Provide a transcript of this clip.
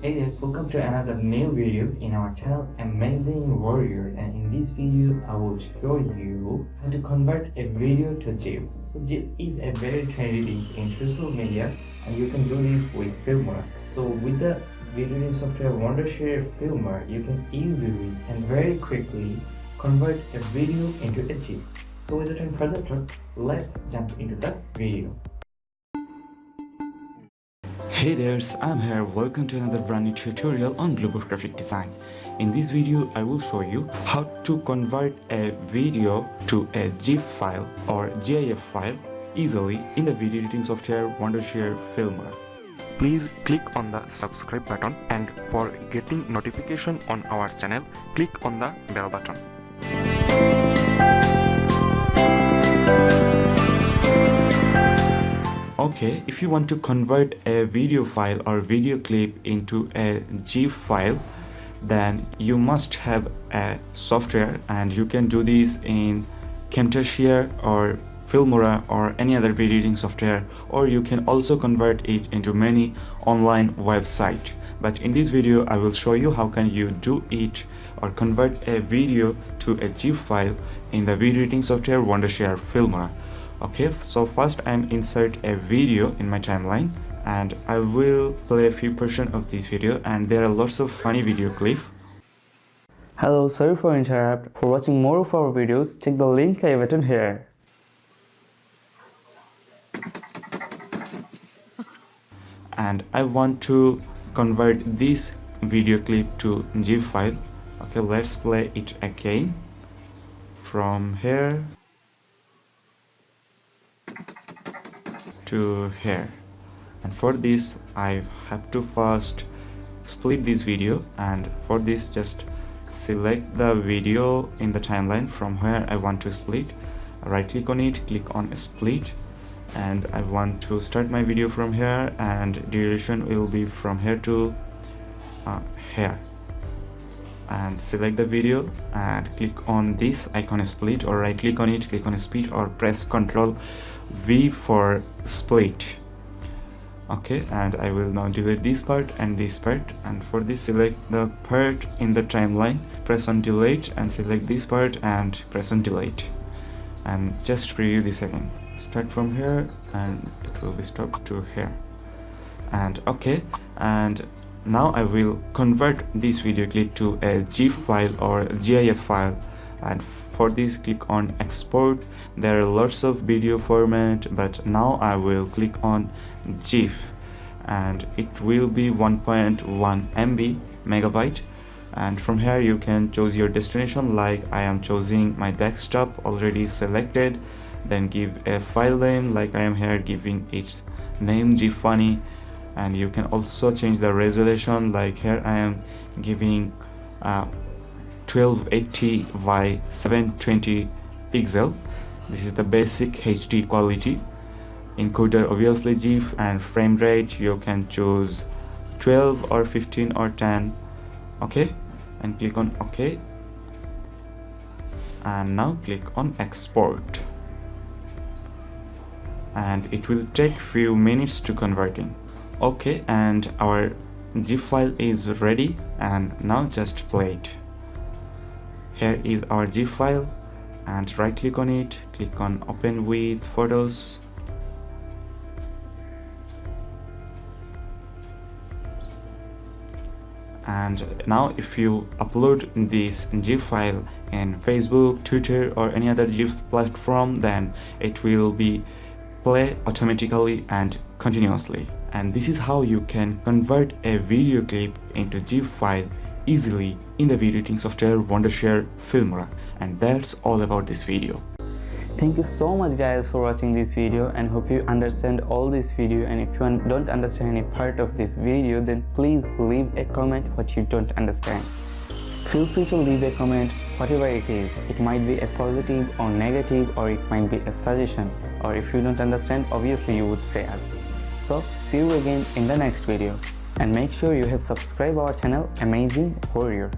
Hey guys, welcome to another new video in our channel Amazing Warrior, and in this video I will show you how to convert a video to GIF. So GIF is a very trendy thing in social media and you can do this with Filmora. So with the video editing software Wondershare Filmora, you can easily and very quickly convert a video into a GIF. So without further talk, let's jump into the video. Hey there, I'm here. Welcome to another brand new tutorial on global graphic design. In this video, I will show you how to convert a video to a GIF file or GIF file easily in the video editing software Wondershare Filmora. Please click on the subscribe button, and for getting notification on our channel, click on the bell button. Okay, if you want to convert a video file or video clip into a GIF file, then you must have a software, and you can do this in Wondershare or Filmora or any other video editing software, or you can also convert it into many online websites. But in this video I will show you how can you do it or convert a video to a GIF file in the video editing software Wondershare Filmora. Okay, so first I'm insert a video in my timeline, and I will play a few portions of this video, and there are lots of funny video clips. Hello, sorry for interrupt. For watching more of our videos, check the link I have written here. And I want to convert this video clip to GIF file. Okay, let's play it again from here to here, and for this I have to first split this video, and for this just select the video in the timeline from where I want to split, right click on it, click on split, and I want to start my video from here, and duration will be from here to here, and select the video and click on this icon split, or right click on it, click on split, or press Ctrl V for split. Okay, and I will now delete this part and this part, and for this select the part in the timeline, press on delete, and select this part and press on delete, and just preview this again. Start from here and it will be stopped to here, and okay, and now I will convert this video clip to a GIF file or GIF file, and for this click on export. There are lots of video format, but now I will click on GIF, and it will be 1.1 MB megabyte, and from here you can choose your destination, like I am choosing my desktop already selected, then give a file name, like I am here giving its name GIF funny, and you can also change the resolution, like here I am giving 1280 by 720 pixel. This is the basic HD quality. Encoder obviously GIF, and frame rate you can choose 12 or 15 or 10. Okay, and click on OK, and now click on export, and it will take few minutes to converting. Okay, and our GIF file is ready, and now just play it. Here is our GIF file, and right click on it, click on open with photos, and now if you upload this GIF file in Facebook, Twitter or any other GIF platform, then it will be play automatically and continuously. And this is how you can convert a video clip into GIF file easily in the video editing software Wondershare Filmora. And that's all about this video. Thank you so much guys for watching this video, and hope you understand all this video. And if you don't understand any part of this video, then please leave a comment what you don't understand. Feel free to leave a comment whatever it is. It might be a positive or negative, or it might be a suggestion, or if you don't understand, obviously you would say us. So see you again in the next video, and make sure you have subscribed our channel Amazing Warrior.